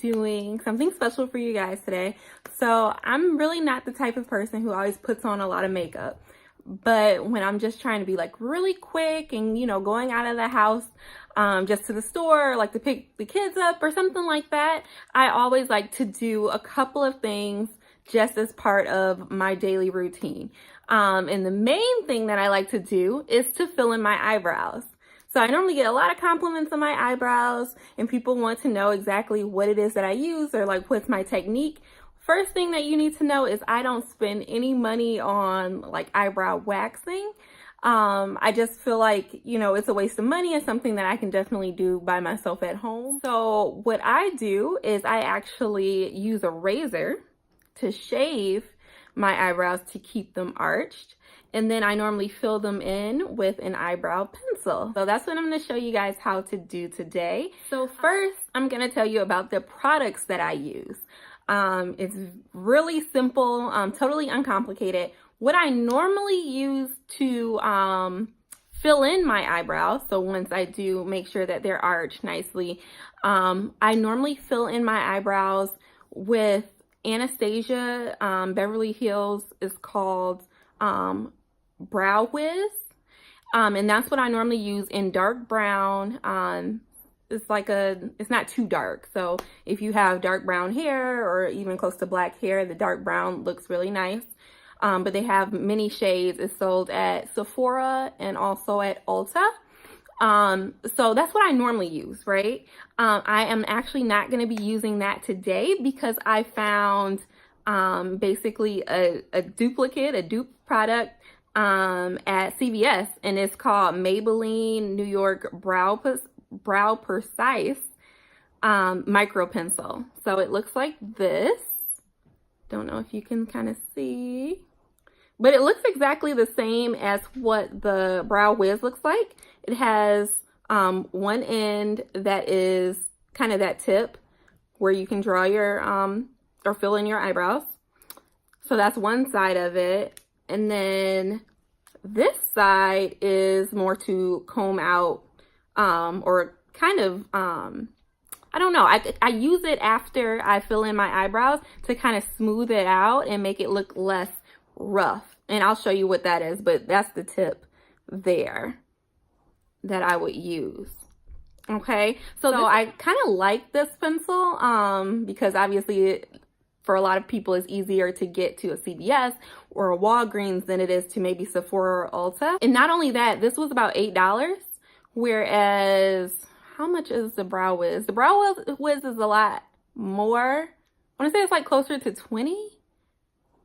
doing something special for you guys today. So I'm really not the type of person who always puts on a lot of makeup. But when I'm just trying to be like really quick and, you know, going out of the house just to the store, like to pick the kids up or something like that, I always like to do a couple of things just as part of my daily routine. And the main thing that I like to do is to fill in my eyebrows. So I normally get a lot of compliments on my eyebrows and people want to know exactly what it is that I use or like what's my technique. First thing that you need to know is I don't spend any money on like eyebrow waxing. I just feel like, you know, it's a waste of money and something that I can definitely do by myself at home. So what I do is I actually use a razor to shave my eyebrows to keep them arched. And then I normally fill them in with an eyebrow pencil. So that's what I'm going to show you guys how to do today. So first, I'm going to tell you about the products that I use. It's really simple, totally uncomplicated. What I normally use to fill in my eyebrows, so once I do make sure that they're arched nicely, I normally fill in my eyebrows with Anastasia Beverly Hills is called Brow Wiz, and that's what I normally use in dark brown. It's not too dark, so if you have dark brown hair or even close to black hair, the dark brown looks really nice. But they have many shades. It's sold at Sephora and also at Ulta. So that's what I normally use, right? I am actually not going to be using that today because I found basically a dupe product at CVS, and it's called Maybelline New York Brow Precise micro pencil. So it looks like this. Don't know if you can kind of see, but it looks exactly the same as what the Brow Wiz looks like. It has one end that is kind of that tip where you can draw your or fill in your eyebrows. So that's one side of it. And then this side is more to comb out or kind of, I don't know. I use it after I fill in my eyebrows to kind of smooth it out and make it look less rough. And I'll show you what that is, but that's the tip there that I would use. Okay, so I kind of like this pencil because obviously for a lot of people it's easier to get to a CVS or a Walgreens than it is to maybe Sephora or Ulta. And not only that, this was about $8, whereas how much is the Brow Wiz? The Brow Wiz is a lot more. I want to say it's like closer to 20.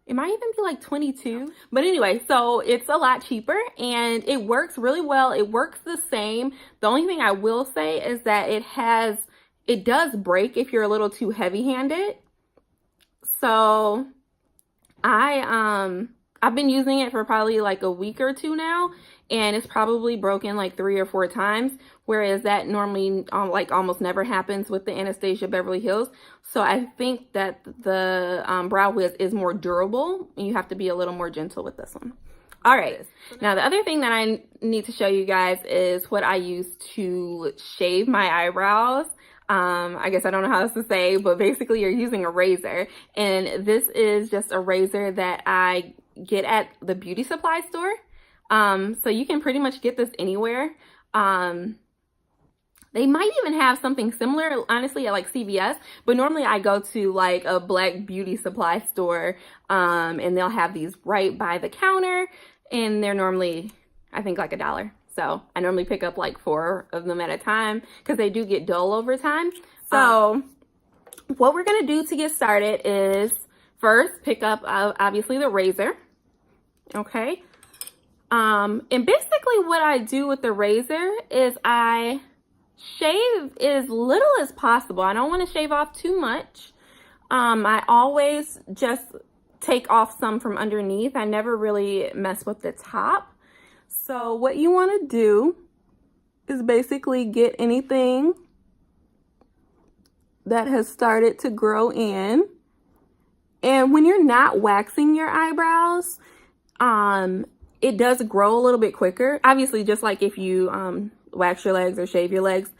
It might even be like 22. But anyway, so it's a lot cheaper and it works really well. It works the same. The only thing I will say is that it does break if you're a little too heavy-handed. So I've been using it for probably like a week or two now, and it's probably broken like 3 or 4 times, whereas that normally like almost never happens with the Anastasia Beverly Hills. So I think that the Brow Wiz is more durable, and you have to be a little more gentle with this one. All right, now the other thing that I need to show you guys is what I use to shave my eyebrows. I guess I don't know how else to say, but basically you're using a razor, and this is just a razor that I get at the beauty supply store. So you can pretty much get this anywhere. They might even have something similar, honestly, at like CVS, but normally I go to like a black beauty supply store, and they'll have these right by the counter, and they're normally, I think, like $1. So I normally pick up like 4 of them at a time because they do get dull over time. So what we're going to do to get started is first pick up obviously the razor. Okay. And basically what I do with the razor is I shave as little as possible. I don't want to shave off too much. I always just take off some from underneath. I never really mess with the top. So what you want to do is basically get anything that has started to grow in. And when you're not waxing your eyebrows, it does grow a little bit quicker. Obviously, just like if you wax your legs or shave your legs,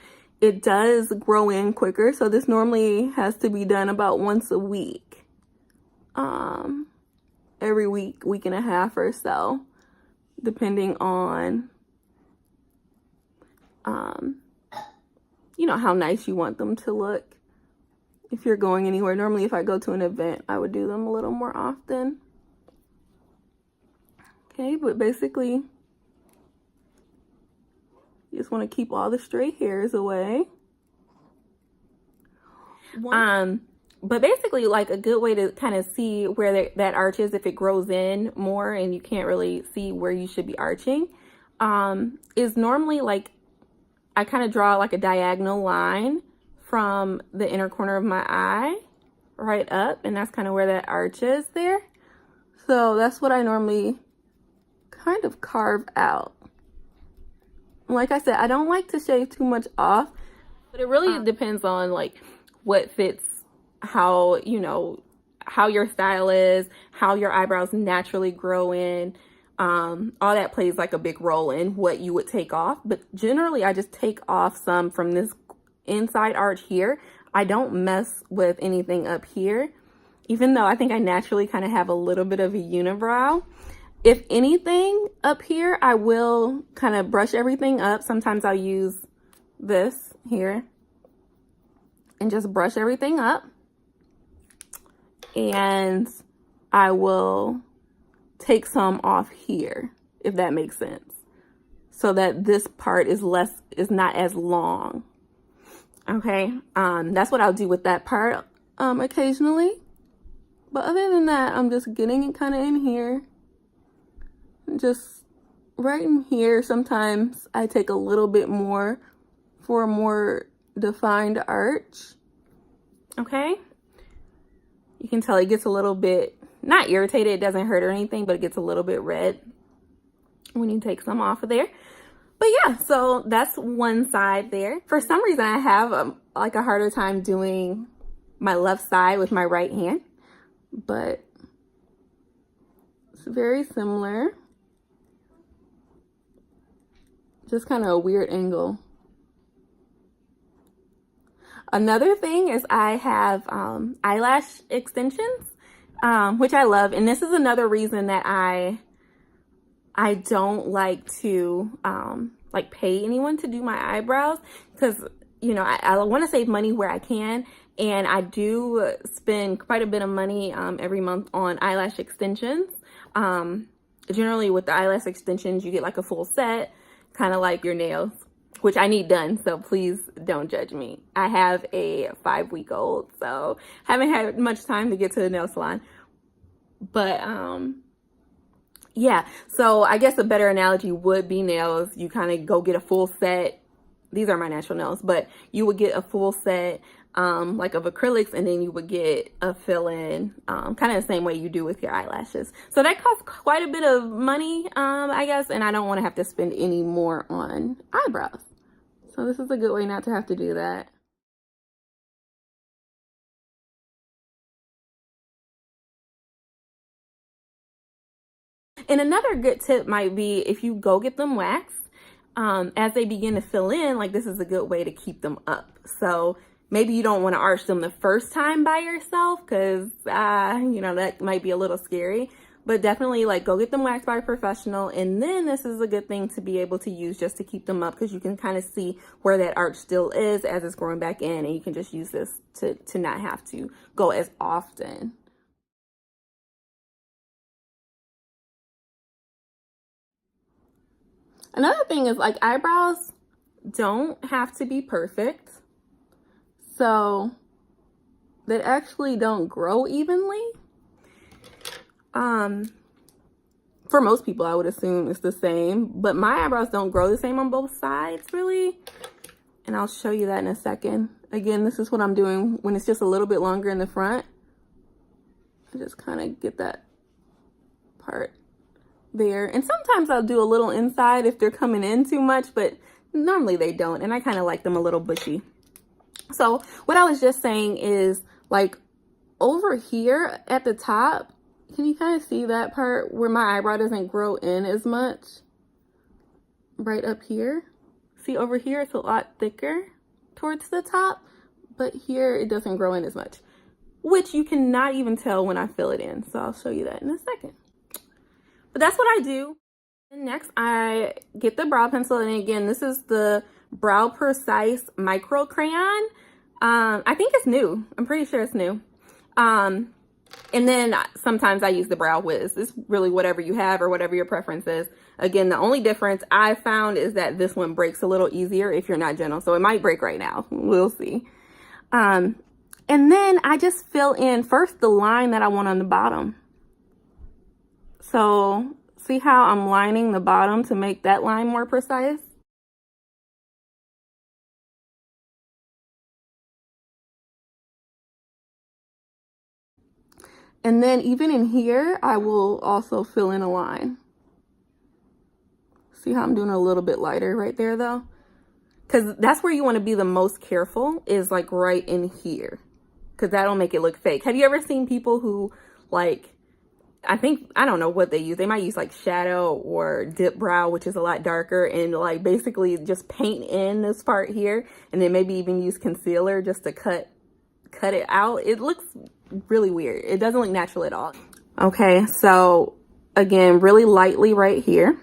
it does grow in quicker. So this normally has to be done about once a week. Every week, week and a half or so, depending on, you know, how nice you want them to look. If you're going anywhere, normally if I go to an event, I would do them a little more often. Okay, but basically, you just want to keep all the stray hairs away. But basically, like, a good way to kind of see where that arch is, if it grows in more and you can't really see where you should be arching, is normally, like, I kind of draw like a diagonal line from the inner corner of my eye right up, and that's kind of where that arch is there. So that's what I normally kind of carve out. Like I said, I don't like to shave too much off, but it really depends on like what fits, how, you know, how your style is, how your eyebrows naturally grow in. All that plays like a big role in what you would take off. But generally, I just take off some from this inside arch here. I don't mess with anything up here, even though I think I naturally kind of have a little bit of a unibrow. If anything up here, I will kind of brush everything up. Sometimes I'll use this here and just brush everything up. And I will take some off here, if that makes sense, so that this part is not as long. Okay, that's what I'll do with that part occasionally. But other than that, I'm just getting it kind of in here, just right in here. Sometimes I take a little bit more for a more defined arch. Okay, you can tell it gets a little bit, not irritated, it doesn't hurt or anything, but it gets a little bit red when you take some off of there. But yeah, so that's one side there. For some reason, I have like a harder time doing my left side with my right hand, but it's very similar. Just kind of a weird angle. Another thing is I have eyelash extensions, which I love. And this is another reason that I don't like to like pay anyone to do my eyebrows, because, you know, I want to save money where I can. And I do spend quite a bit of money every month on eyelash extensions. Generally with the eyelash extensions, you get like a full set, kind of like your nails, which I need done, so please don't judge me. I have a 5-week-old, so haven't had much time to get to the nail salon. But yeah, so I guess a better analogy would be nails. You kind of go get a full set. These are my natural nails, but you would get a full set like of acrylics, and then you would get a fill-in, kind of the same way you do with your eyelashes. So that costs quite a bit of money, I guess, and I don't want to have to spend any more on eyebrows. So this is a good way not to have to do that. And another good tip might be if you go get them waxed, as they begin to fill in, like, this is a good way to keep them up. So maybe you don't want to arch them the first time by yourself, because, you know, that might be a little scary. But definitely, like, go get them waxed by a professional, and then this is a good thing to be able to use just to keep them up, because you can kind of see where that arch still is as it's growing back in, and you can just use this to not have to go as often. Another thing is, like, eyebrows don't have to be perfect. So they actually don't grow evenly. For most people, I would assume it's the same, but my eyebrows don't grow the same on both sides, really. And I'll show you that in a second. Again, this is what I'm doing when it's just a little bit longer in the front. I just kind of get that part there. And sometimes I'll do a little inside if they're coming in too much, but normally they don't. And I kind of like them a little bushy. So what I was just saying is, like, over here at the top, can you kind of see that part where my eyebrow doesn't grow in as much? Right up here. See, over here it's a lot thicker. towards the top, but here it doesn't grow in as much, which you cannot even tell when I fill it in. So I'll show you that in a second. But that's what I do. And next I get the brow pencil, and again, this is the Brow Precise Micro Crayon. I think it's new. I'm pretty sure it's new. And then sometimes I use the Brow Wiz. It's really whatever you have or whatever your preference is. Again, the only difference I found is that this one breaks a little easier if you're not gentle. So it might break right now. We'll see. And then I just fill in first the line that I want on the bottom. So see how I'm lining the bottom to make that line more precise? And then even in here, I will also fill in a line. See how I'm doing a little bit lighter right there though? Because that's where you want to be the most careful, is like right in here. Because that'll make it look fake. Have you ever seen people who like, I don't know what they use. They might use like shadow or dip brow, which is a lot darker, and like basically just paint in this part here, and then maybe even use concealer just to cut it out. It looks really weird. It doesn't look natural at all. Okay, so again, really lightly right here.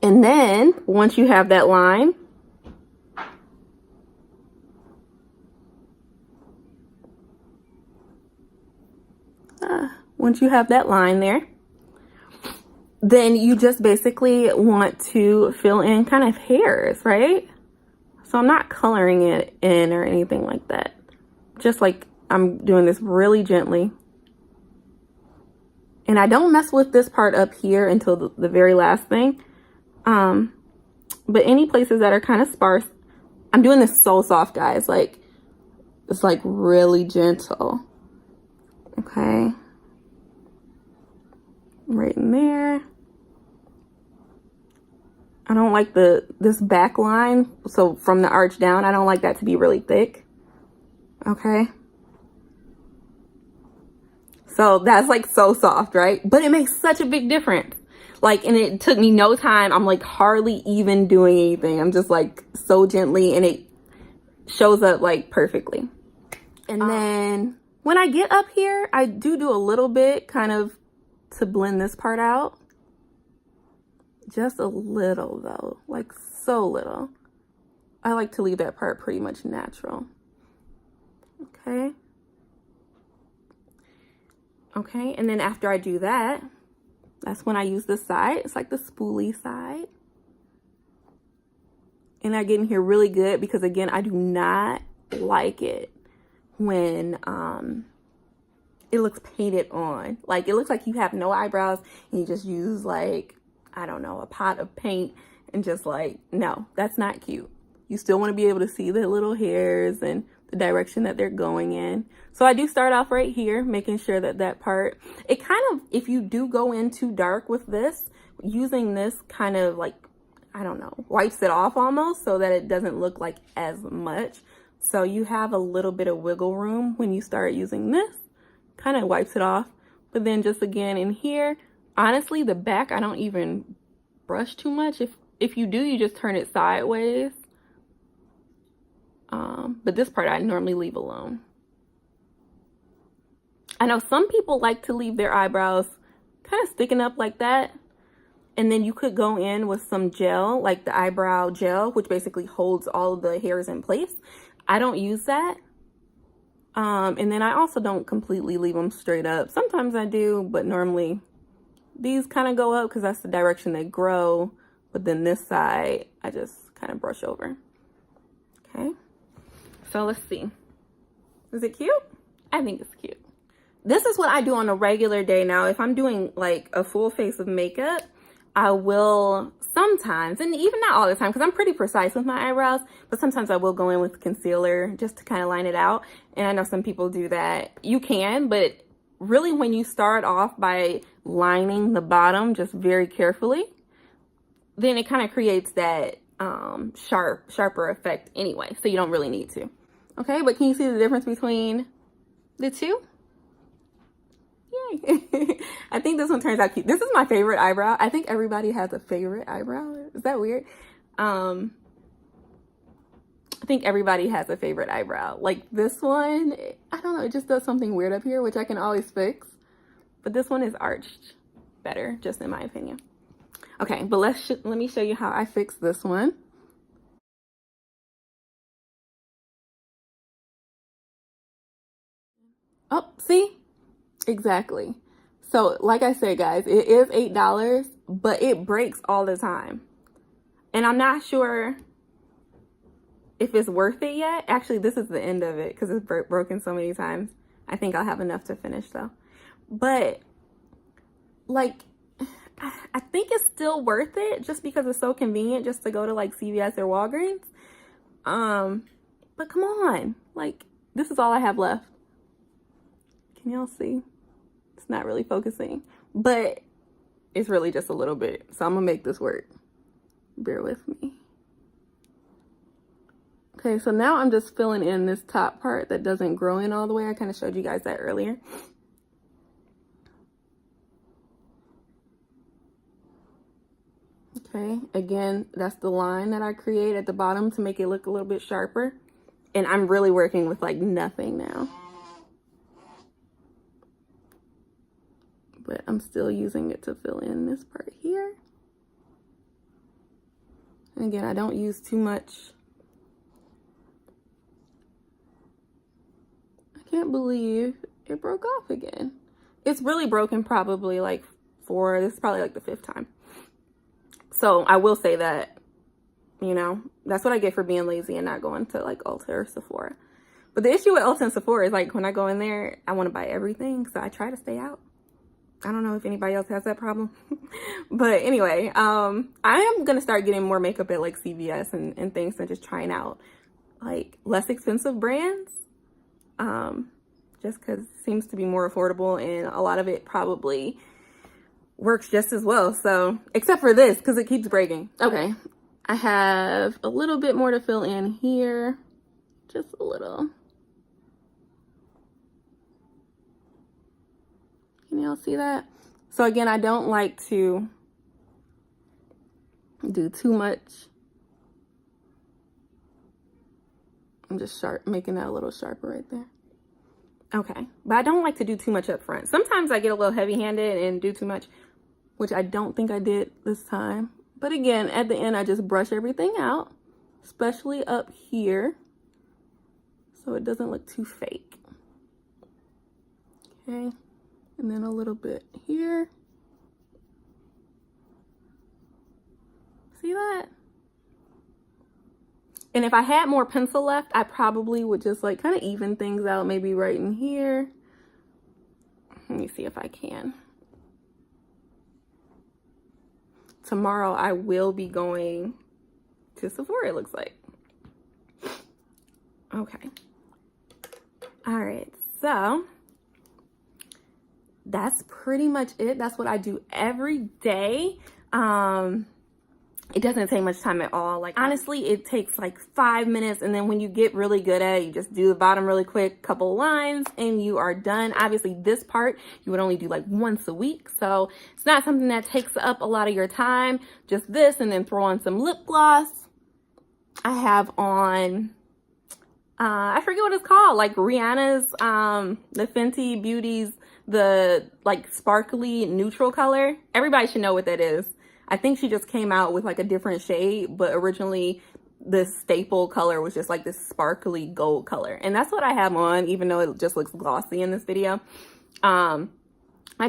And then once you have that line, there, then you just basically want to fill in kind of hairs, right? So I'm not coloring it in or anything like that. Just like I'm doing this really gently. And I don't mess with this part up here until the very last thing. But any places that are kind of sparse, I'm doing this so soft, guys. Like, it's like really gentle. Okay. Right in there. I don't like this back line. So from the arch down, I don't like that to be really thick. Okay. So that's like so soft, right? But it makes such a big difference. Like, and it took me no time. I'm like hardly even doing anything. I'm just like so gently, and it shows up like perfectly. And then when I get up here, I do a little bit kind of to blend this part out. Just a little though, like so little. I like to leave that part pretty much natural. Okay. Okay, and then after I do that, that's when I use this side. It's like the spoolie side. And I get in here really good because, again, I do not like it when it looks painted on. Like, it looks like you have no eyebrows and you just use, like, I don't know, a pot of paint and just like, no, that's not cute. You still want to be able to see the little hairs and the direction that they're going in. So I do start off right here, making sure that that part, it kind of, if you do go in too dark with this, using this kind of like, I don't know, wipes it off almost so that it doesn't look like as much. So you have a little bit of wiggle room when you start using this, kind of wipes it off. But then just again in here, honestly, the back, I don't even brush too much. If you do, you just turn it sideways. But this part I normally leave alone. I know some people like to leave their eyebrows kind of sticking up like that. And then you could go in with some gel, like the eyebrow gel, which basically holds all of the hairs in place. I don't use that. And then I also don't completely leave them straight up. Sometimes I do, but normally these kind of go up because that's the direction they grow. But then this side, I just kind of brush over. Okay. So let's see. Is it cute? I think it's cute. This is what I do on a regular day now. If I'm doing like a full face of makeup, I will sometimes, and even not all the time, because I'm pretty precise with my eyebrows, but sometimes I will go in with concealer just to kind of line it out. And I know some people do that. You can, but really when you start off by lining the bottom just very carefully, then it kind of creates that sharper effect anyway. So you don't really need to. Okay, but can you see the difference between the two? Yay. I think this one turns out cute. This is my favorite eyebrow. I think everybody has a favorite eyebrow. Is that weird? I think everybody has a favorite eyebrow. Like this one, I don't know, it just does something weird up here, which I can always fix. But this one is arched better, just in my opinion. Okay, but let me show you how I fix this one. Oh, see? Exactly. So, like I said, guys, it is $8, but it breaks all the time. And I'm not sure if it's worth it yet. Actually, this is the end of it because it's broken so many times. I think I'll have enough to finish though. But like, I think it's still worth it just because it's so convenient just to go to like CVS or Walgreens. But come on, like this is all I have left. Can y'all see? It's not really focusing, but it's really just a little bit. So I'm gonna make this work. Bear with me. Okay, so now I'm just filling in this top part that doesn't grow in all the way. I kind of showed you guys that earlier. Okay, again, that's the line that I create at the bottom to make it look a little bit sharper. And I'm really working with like nothing now. But I'm still using it to fill in this part here. And again, I don't use too much. I can't believe it broke off again. It's really broken probably like this is probably like the 5th time. So I will say that, you know, that's what I get for being lazy and not going to like Ulta or Sephora. But the issue with Ulta and Sephora is like when I go in there, I want to buy everything. So I try to stay out. I don't know if anybody else has that problem. But anyway, I am going to start getting more makeup at like CVS and things and just trying out like less expensive brands. Just because it seems to be more affordable and a lot of it probably works just as well. So except for this because it keeps breaking. Okay, I have a little bit more to fill in here. Just a little. Can y'all see that? So again, I don't like to do too much. I'm just making that a little sharper right there. Okay, but I don't like to do too much up front. Sometimes I get a little heavy-handed and do too much, which I don't think I did this time. But again, at the end, I just brush everything out, especially up here, so it doesn't look too fake. Okay. And then a little bit here. See that? And if I had more pencil left, I probably would just like kind of even things out, maybe right in here. Let me see if I can. Tomorrow I will be going to Sephora, it looks like. Okay. All right, so that's pretty much it. That's what I do every day. It doesn't take much time at all. Like honestly, it takes like 5 minutes, and then when you get really good at it, you just do the bottom really quick, couple lines, and you are done. Obviously this part you would only do like once a week, so it's not something that takes up a lot of your time. Just this, and then throw on some lip gloss. I have on I forget what it's called, like Rihanna's the Fenty Beauty's, the like sparkly neutral color. Everybody should know what that is. I think she just came out with like a different shade, but originally the staple color was just like this sparkly gold color. And that's what I have on, even though it just looks glossy in this video. I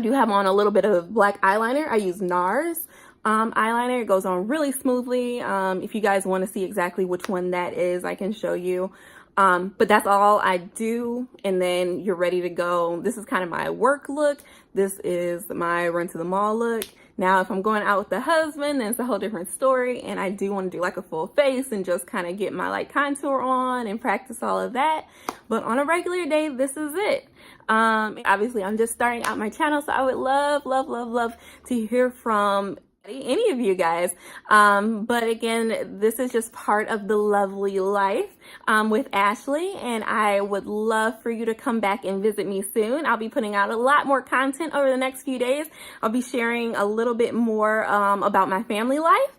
do have on a little bit of black eyeliner. I use NARS eyeliner. It goes on really smoothly. If you guys want to see exactly which one that is, I can show you. But that's all I do, and then you're ready to go. This is kind of my work look. This is my run to the mall look. Now, if I'm going out with the husband, then it's a whole different story, and I do want to do like a full face and just kind of get my like contour on and practice all of that. But on a regular day, this is it. Obviously, I'm just starting out my channel, so I would love to hear from any of you guys. But again, this is just part of the lovely life with Ashley, and I would love for you to come back and visit me soon. I'll be putting out a lot more content over the next few days. I'll be sharing a little bit more about my family life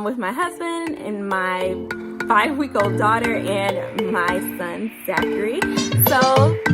with my husband and my 5-week-old daughter and my son Zachary. So